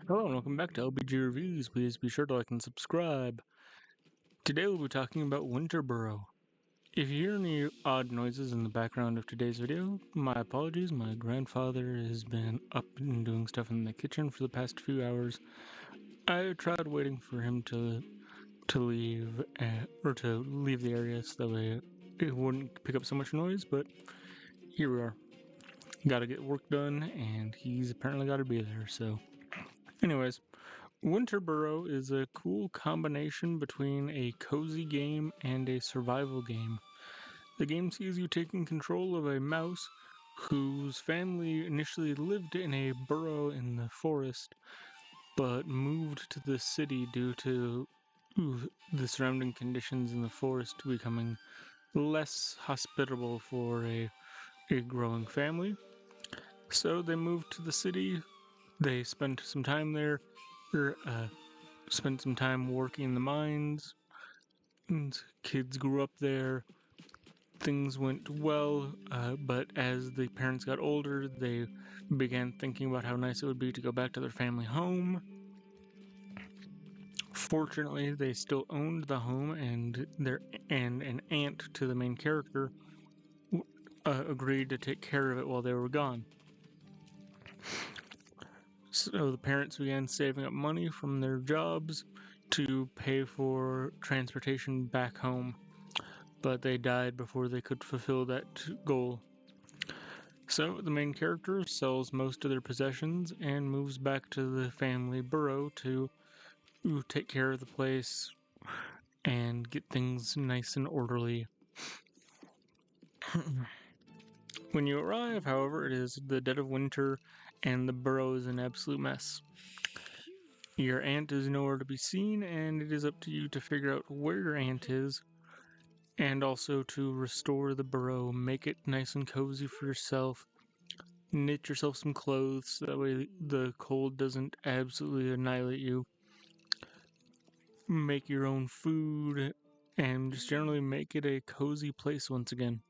Hello and welcome back to LBG Reviews. Please be sure to like and subscribe. Today we'll be talking about Winter Burrow. If you hear any odd noises in the background of today's video, my apologies. My grandfather has been up and doing stuff in the kitchen for the past few hours. I tried waiting for him to leave to leave the area so that way it wouldn't pick up so much noise, but here we are. Got to get work done, and he's apparently got to be there. So, anyways. Winter Burrow is a cool combination between a cozy game and a survival game. The game sees you taking control of a mouse whose family initially lived in a burrow in the forest, but moved to the city due to the surrounding conditions in the forest becoming less hospitable for a growing family. So they moved to the city. They spent some time there. Spent some time working in the mines, and kids grew up there. Things went well, but as the parents got older, they began thinking about how nice it would be to go back to their family home. Fortunately, they still owned the home, and an aunt to the main character agreed to take care of it while they were gone. So the parents began saving up money from their jobs to pay for transportation back home, but they died before they could fulfill that goal. So the main character sells most of their possessions and moves back to the family burrow to take care of the place and get things nice and orderly. When you arrive, however, it is the dead of winter and the burrow is an absolute mess. Your aunt is nowhere to be seen, and it is up to you to figure out where your aunt is, and also to restore the burrow, make it nice and cozy for yourself, knit yourself some clothes so that way the cold doesn't absolutely annihilate you, make your own food, and just generally make it a cozy place once again.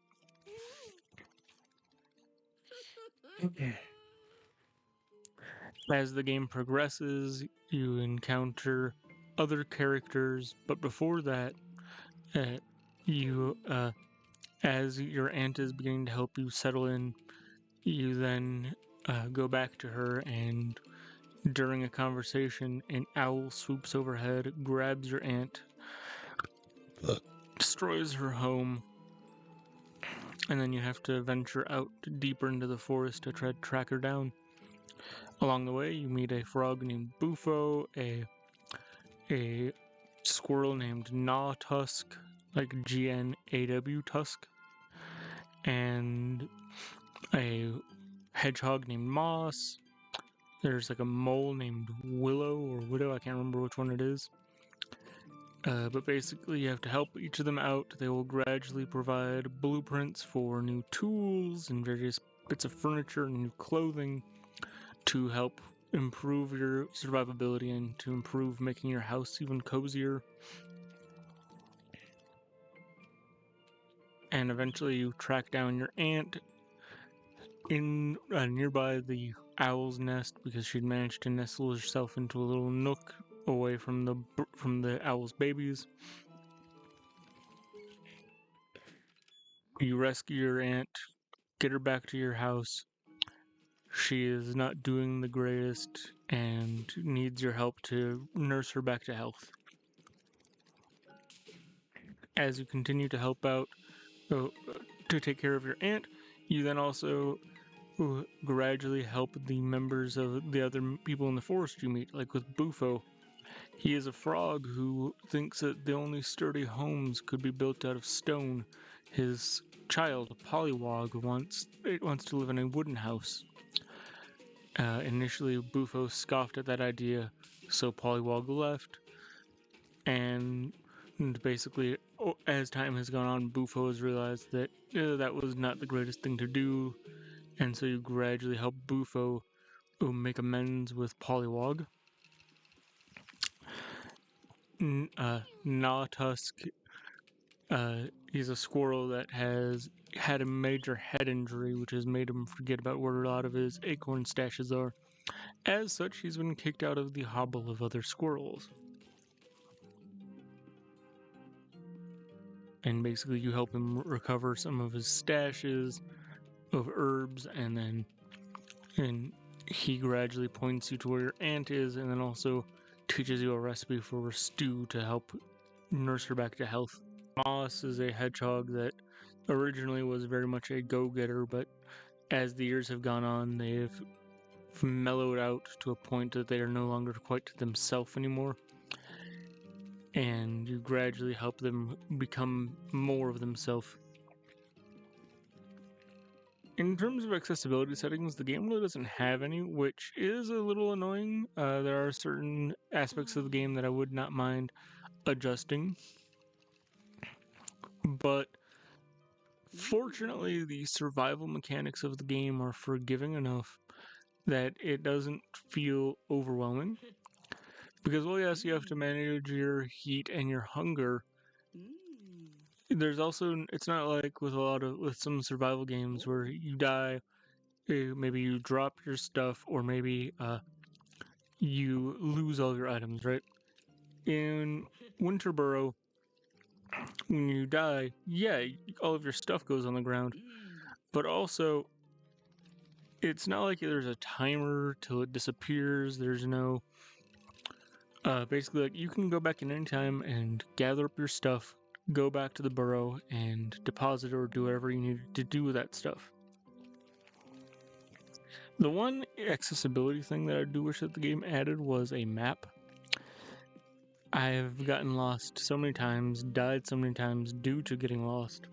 As the game progresses, you encounter other characters, but before that, as your aunt is beginning to help you settle in, you then go back to her, and during a conversation, an owl swoops overhead, grabs your aunt, destroys her home, and then you have to venture out deeper into the forest to try to track her down. Along the way, you meet a frog named Bufo, a squirrel named Gnaw Tusk, like Gnaw Tusk, and a hedgehog named Moss. There's like a mole named Willow or Widow, I can't remember which one it is. But basically, you have to help each of them out. They will gradually provide blueprints for new tools and various bits of furniture and new clothing to help improve your survivability and to improve making your house even cozier. And eventually you track down your aunt in nearby the owl's nest because she'd managed to nestle herself into a little nook away from the owl's babies. You rescue your aunt, get her back to your house. She is not doing the greatest and needs your help to nurse her back to health. As you continue to help out to take care of your aunt, you then also gradually help the members of the other people in the forest you meet, like with Bufo. He is a frog who thinks that the only sturdy homes could be built out of stone. His child, Pollywog, wants to live in a wooden house. Initially, Bufo scoffed at that idea, so Pollywog left, and basically, as time has gone on, Bufo has realized that that was not the greatest thing to do, and so you gradually help Bufo make amends with Pollywog. Gnaw Tusk, he's a squirrel that has had a major head injury, which has made him forget about where a lot of his acorn stashes are. As such, he's been kicked out of the hobble of other squirrels. And basically you help him recover some of his stashes of herbs, and he gradually points you to where your aunt is, and then also teaches you a recipe for a stew to help nurse her back to health. Moss is a hedgehog that originally was very much a go-getter, but as the years have gone on, they've mellowed out to a point that they are no longer quite themselves anymore. And you gradually help them become more of themselves. In terms of accessibility settings, the game really doesn't have any, which is a little annoying. There are certain aspects of the game that I would not mind adjusting. But fortunately, the survival mechanics of the game are forgiving enough that it doesn't feel overwhelming. Because, well, yes, you have to manage your heat and your hunger. There's also, it's not like with some survival games where you die, maybe you drop your stuff, or maybe you lose all your items, right? In Winter Burrow, when you die, yeah, all of your stuff goes on the ground, but also it's not like there's a timer till it disappears. There's no basically, like, you can go back in any time and gather up your stuff, go back to the burrow and deposit or do whatever you need to do with that stuff. The one accessibility thing that I do wish that the game added was a map. I've gotten lost so many times, died so many times due to getting lost.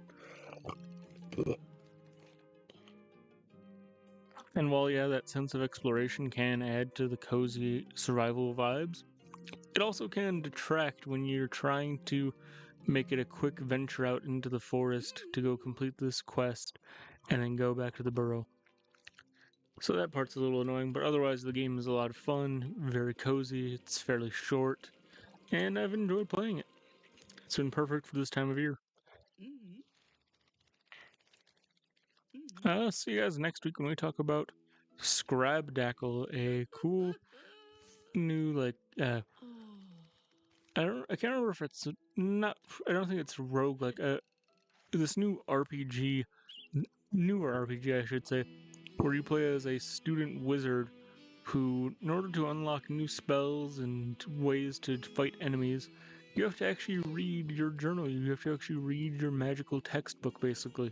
And while, yeah, that sense of exploration can add to the cozy survival vibes, it also can detract when you're trying to make it a quick venture out into the forest to go complete this quest and then go back to the burrow. So that part's a little annoying, but otherwise the game is a lot of fun, very cozy, it's fairly short, and I've enjoyed playing it. It's been perfect for this time of year. See you guys next week when we talk about Scrabdackle, a cool new, I can't remember if it's not, I don't think it's rogue, this new RPG, newer RPG I should say, where you play as a student wizard who, in order to unlock new spells and ways to fight enemies, you have to actually read your journal. You have to actually read your magical textbook, basically.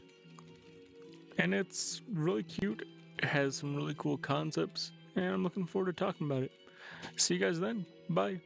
And it's really cute. It has some really cool concepts, and I'm looking forward to talking about it. See you guys then. Bye.